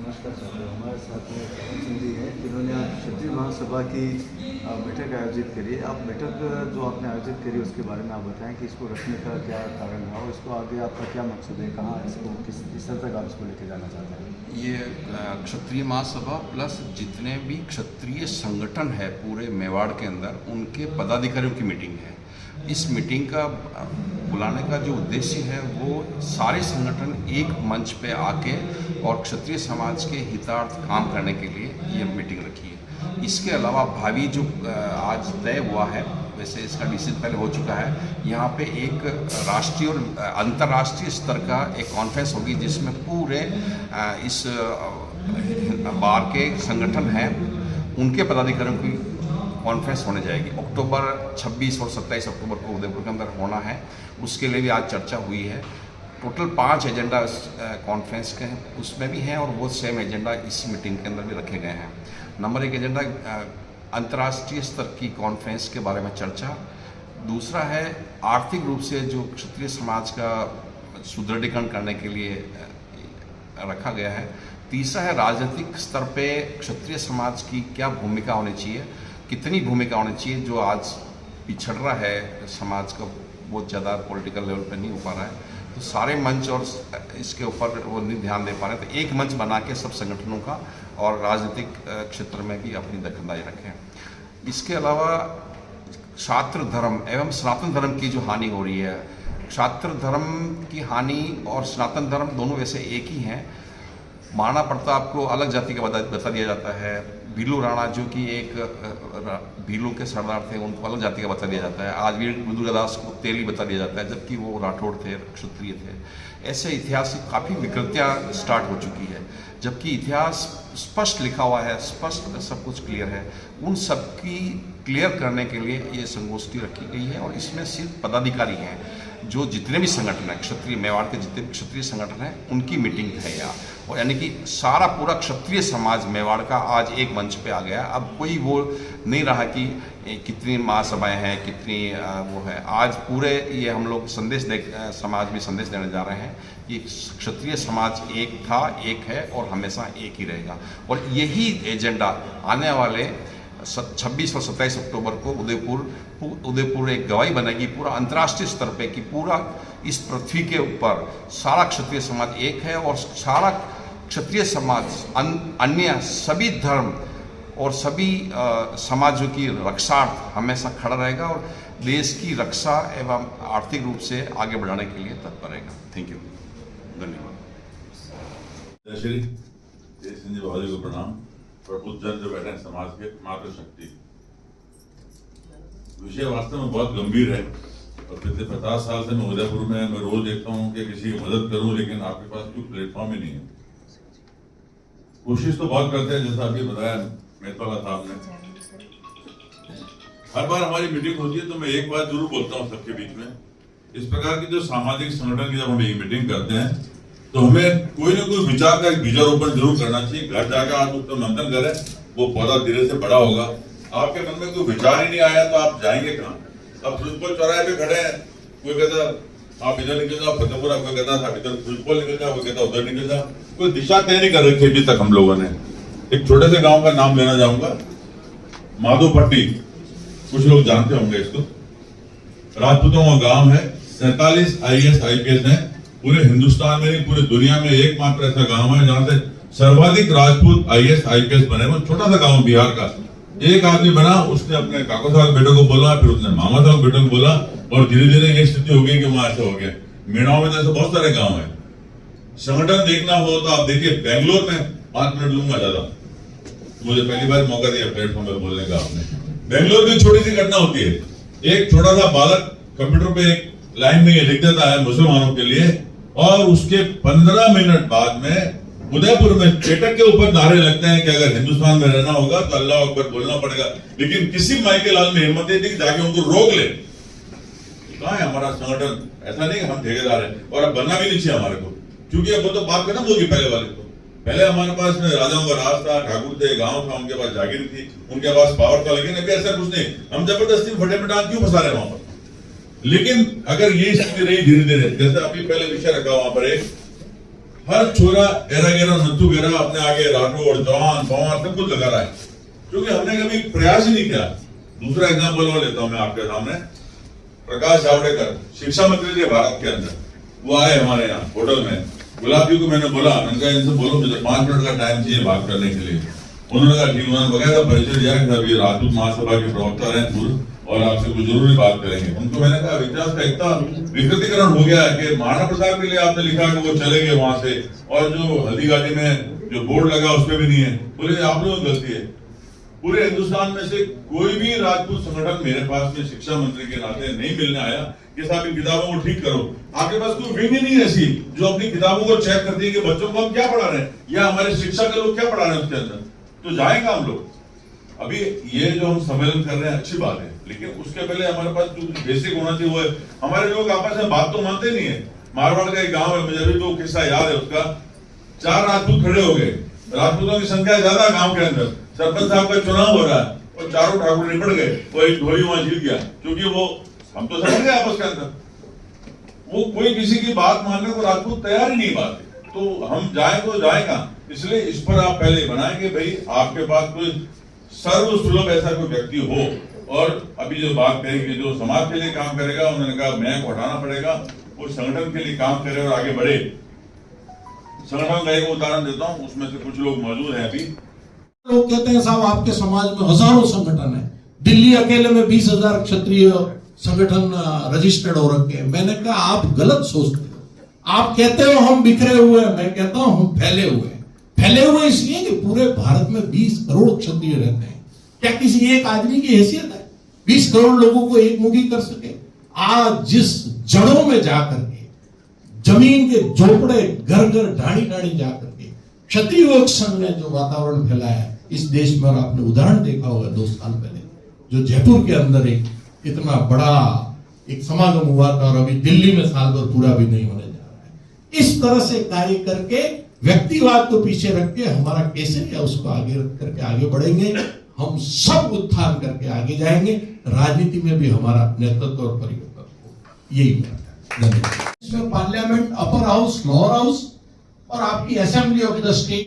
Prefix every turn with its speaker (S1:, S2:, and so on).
S1: नमस्कार साथियों, हमारे साथ में पवन सिंह जी हैं जिन्होंने आज क्षत्रिय महासभा की बैठक आयोजित करी है। आप बैठक जो आपने आयोजित करी उसके बारे में आप बताएं कि इसको रखने का क्या कारण है और इसको आगे आपका क्या मकसद है, कहाँ इसको किस स्तर तक आप इसको लेके जाना चाहते हैं।
S2: ये क्षत्रिय महासभा प्लस जितने भी क्षत्रिय संगठन है पूरे मेवाड़ के अंदर उनके पदाधिकारियों की मीटिंग है। इस मीटिंग का बुलाने का जो उद्देश्य है वो सारे संगठन एक मंच पे आके और क्षत्रिय समाज के हितार्थ काम करने के लिए ये मीटिंग रखी है। इसके अलावा भावी जो आज तय हुआ है, वैसे इसका डिसीजन पहले हो चुका है, यहाँ पे एक राष्ट्रीय और अंतर्राष्ट्रीय स्तर का एक कॉन्फ्रेंस होगी जिसमें पूरे इस बार के संगठन हैं उनके पदाधिकारियों की कॉन्फ्रेंस होने जाएगी। अक्टूबर 26 और 27 अक्टूबर को उदयपुर के अंदर होना है। उसके लिए भी आज चर्चा हुई है। टोटल 5 एजेंडा कॉन्फ्रेंस के हैं, उसमें भी हैं और वो सेम एजेंडा इस मीटिंग के अंदर भी रखे गए हैं। नंबर 1 एजेंडा अंतर्राष्ट्रीय स्तर की कॉन्फ्रेंस के बारे में चर्चा। दूसरा है आर्थिक रूप से जो क्षत्रिय समाज का सुदृढ़ीकरण करने के लिए रखा गया है। तीसरा है राजनीतिक स्तर पे क्षत्रिय समाज की क्या भूमिका होनी चाहिए, कितनी भूमिका होनी चाहिए। जो आज पिछड़ रहा है समाज का, बहुत ज़्यादा पॉलिटिकल लेवल पे नहीं हो पा रहा है, तो सारे मंच और इसके ऊपर वो नहीं ध्यान दे पा रहे, तो एक मंच बना के सब संगठनों का और राजनीतिक क्षेत्र में भी अपनी दखलंदाजी रखें। इसके अलावा छात्र धर्म एवं सनातन धर्म की जो हानि हो रही है, छात्र धर्म की हानि और सनातन धर्म दोनों वैसे एक ही हैं। महाराणा प्रताप को अलग जाति का बता दिया जाता है, भीलू राणा जो कि एक भीलू के सरदार थे उनको अलग जाति का बता दिया जाता है, आज वीर दुर्गादास को तेली बता दिया जाता है जबकि वो राठौड़ थे, क्षत्रिय थे। ऐसे इतिहास की काफ़ी विकृतियाँ स्टार्ट हो चुकी है, जबकि इतिहास स्पष्ट लिखा हुआ है, स्पष्ट सब कुछ क्लियर है। उन सब की क्लियर करने के लिए ये संगोष्ठी रखी गई है और इसमें सिर्फ पदाधिकारी हैं, जो जितने भी संगठन हैं क्षत्रिय मेवाड़ के जितने भी क्षत्रिय संगठन हैं उनकी मीटिंग है यहाँ। और यानी कि सारा पूरा क्षत्रिय समाज मेवाड़ का आज एक मंच पे आ गया। अब कोई वो नहीं रहा कि कितनी महासभाएं हैं, कितनी वो है। आज पूरे ये हम लोग समाज में संदेश देने जा रहे हैं कि क्षत्रिय समाज एक था, एक है और हमेशा एक ही रहेगा। और यही एजेंडा आने वाले 26 और 27 अक्टूबर को उदयपुर एक गवाही बनेगी पूरा अंतर्राष्ट्रीय स्तर पे कि पूरा इस पृथ्वी के ऊपर सारा क्षत्रिय समाज एक है और सारा क्षत्रिय समाज अन्य सभी धर्म और सभी समाजों की रक्षार्थ हमेशा खड़ा रहेगा और देश की रक्षा एवं आर्थिक रूप से आगे बढ़ाने के लिए तत्पर रहेगा। थैंक यू, धन्यवाद।
S3: जय श्री देश सिंह जी को प्रणाम। प्रबुद्ध जन जो बैठे हैं समाज के मातृशक्ति, विषय वास्तव में बहुत गंभीर है और पिछले 50 साल से मैं उदयपुर में मैं रोज देखता हूँ कि किसी की मदद करूं, लेकिन आपके पास कोई प्लेटफॉर्म ही नहीं है। कोशिश तो बहुत करते हैं, जैसा अभी बताया मेहतवाला साहब ने। हर बार हमारी मीटिंग होती है तो मैं एक बात जरूर बोलता हूँ सबके बीच में, इस प्रकार की जो सामाजिक संगठन की जब हम एक मीटिंग करते हैं तो हमें कोई ना कोई विचार का बीजारोपण जरूर करना चाहिए। घर जाकर आप उसको मंथन करें, वो पौधा धीरे से बड़ा होगा। आपके मन में कोई विचार ही नहीं आया तो आप जाएंगे कहाँ? अब सुजपुर चौराहे पे खड़े हैं, कोई कहता आप इधर निकल जाओ फतेहपुरा, कोई कहता आप इधर सुजपुर निकल जाओ, कोई कहता उधर निकल जाओ। कोई दिशा तय नहीं कर रखी अभी तक हम लोगों ने। एक छोटे से गाँव का नाम लेना चाहूंगा, माधोपट्टी, कुछ लोग जानते होंगे इसको। राजपूतों का गाँव है, 47 IAS IPS है। पूरे हिंदुस्तान में नहीं पूरे दुनिया में एकमात्र ऐसा गांव है जहां से सर्वाधिक राजपूत IAS IPS बने। वो छोटा सा गांव बिहार का, एक आदमी बना, उसने अपने काका साहब बेटों को बोला, फिर उसने मामा साहब बेटों को बोला और धीरे धीरे ये स्थिति हो गई कि वहां ऐसा हो गया। मेड़ाओं में जैसे बहुत सारे गाँव है। संगठन देखना हो तो आप देखिए, बेंगलोर में 5 मिनट लूंगा ज्यादा, मुझे पहली बार मौका दिया प्लेटफॉर्म पर बोलने का आपने। बेंगलोर की छोटी सी घटना होती है, एक छोटा सा बालक कंप्यूटर पे एक लाइन में ये लिख देता है मुसलमानों के लिए और उसके 15 मिनट बाद में उदयपुर में चेटक के ऊपर नारे लगते हैं कि अगर हिंदुस्तान में रहना होगा तो अल्लाह अकबर बोलना पड़ेगा। लेकिन किसी माई के लाल में हिम्मत नहीं थी कि जाके उनको रोक ले। कहाँ है हमारा संगठन? ऐसा नहीं हम ठेकेदार हैं और अब बनना भी नहीं चाहिए हमारे को, क्योंकि अब वो तो बात खत्म होगी पहले वाले को। पहले हमारे पास में राजाओं का राज था, ठाकुर थे, गांव था, उनके पास जागीर थी, उनके पास पावर था। लेकिन अभी ऐसा कुछ नहीं, हम जबरदस्ती फटे में डाल क्यों फंसा रहे वहां पर? लेकिन अगर ये स्थिति रही धीरे धीरे, जैसे अभी पहले विषय रखा वहां पर एक हर छोरा एरा गेरा नत्थु गेरा अपने आगे राठौड़ जवान पवार सब कुछ लगा रहा है, क्योंकि हमने कभी प्रयास ही नहीं किया। दूसरा एग्जाम्पल और लेता हूं मैं आपके सामने। प्रकाश जावड़ेकर शिक्षा मंत्री थे भारत के अंदर, वो आए हमारे यहाँ होटल में। गुलाब जी को मैंने बोला, मैंने कहा इनसे बोलो मुझे 5 मिनट का टाइम चाहिए बात करने के लिए। उन्होंने कहा ठीक, उन्होंने बकायदा परिचय दिया कि अभी राजपूत महासभा के प्रवक्ता रहे पूर्व और आपसे कुछ जरूरी बात करेंगे। उनको मैंने कहा इतिहास का इतना विकृतीकरण हो गया है कि महाराणा प्रताप के लिए आपने लिखा कि वो चले गए वहां से, और जो हल्दीघाटी में जो बोर्ड लगा उस पर भी नहीं है। बोले आप लोगों की गलती है। पूरे हिंदुस्तान में से कोई भी राजपूत संगठन मेरे पास में शिक्षा मंत्री के नाते नहीं मिलने आया कि साहब इन किताबों को ठीक करो। आपके पास कोई विंग ही नहीं ऐसी जो अपनी किताबों को चेक करती है कि बच्चों को हम क्या पढ़ा रहे हैं या हमारे शिक्षा के लोग क्या पढ़ा रहे हैं उसके अंदर, तो जाएगा हम लोग। अभी ये जो हम सम्मेलन कर रहे हैं अच्छी बात है, लेकिन उसके पहले हमारे पास जो बेसिक होना चाहिए वो है, हमारे लोग आपस में बात तो मानते नहीं है। मारवाड़ का एक गांव है, मुझे अभी तो किस्सा याद है उसका। 4 राजपूत खड़े हो गए, राजपूतों की संख्या ज्यादा गांव के अंदर, सरपंच साहब का चुनाव हो रहा है और चारों ठाकुर निपट गए, वो एक ढोली वहां जीत गया, क्योंकि वो हम तो समझ गए आपस के अंदर, वो कोई किसी की बात मानने को राजपूत तैयार ही नहीं बात। तो हम जाए तो जाएगा, इसलिए इस पर आप पहले बनाएंगे भाई आपके पास कोई सर्व सुलभ ऐसा कोई व्यक्ति हो। और अभी जो बात करेंगे जो समाज के लिए काम करेगा, उन्होंने कहा मैं को हटाना पड़ेगा, वो संगठन के लिए काम करे और आगे बढ़े। संगठन का एक उदाहरण देता हूं, उसमें से कुछ लोग मौजूद हैं अभी।
S4: लोग कहते हैं साहब आपके समाज में हजारों संगठन है, दिल्ली अकेले में 20,000 क्षत्रिय संगठन रजिस्टर्ड हो रखे हैं। मैंने कहा आप गलत सोचते हो। आप कहते हो हम बिखरे हुए हैं, मैं कहता हूं हम फैले हुए हैं। फैले हुए इसलिए कि पूरे भारत में 20 करोड़ क्षत्रिय रहते हैं। क्या किसी एक आदमी की हैसियत है 20 करोड़ लोगों को एक मुट्ठी कर सके? आज जिस जड़ों में जाकर के, जमीन के झोपड़े घर घर ढाणी ढाणी जाकर के क्षत्रिय संघ ने जो वातावरण फैलाया है इस देश में, और आपने उदाहरण देखा होगा 2 साल पहले जो जयपुर के अंदर एक इतना बड़ा एक समागम हुआ था, और अभी दिल्ली में साल भर पूरा भी नहीं होने जा रहा है। इस तरह से कार्य करके व्यक्तिवाद को पीछे रख के हमारा कैसे है उसको आगे रख करके आगे बढ़ेंगे। हम सब उत्थान करके आगे जाएंगे, राजनीति में भी हमारा नेतृत्व और परिवर्तन हो, यही बात है। धन्यवाद। इसमें parliament, upper house, lower house और आपकी असेंबली ऑफ द स्टेट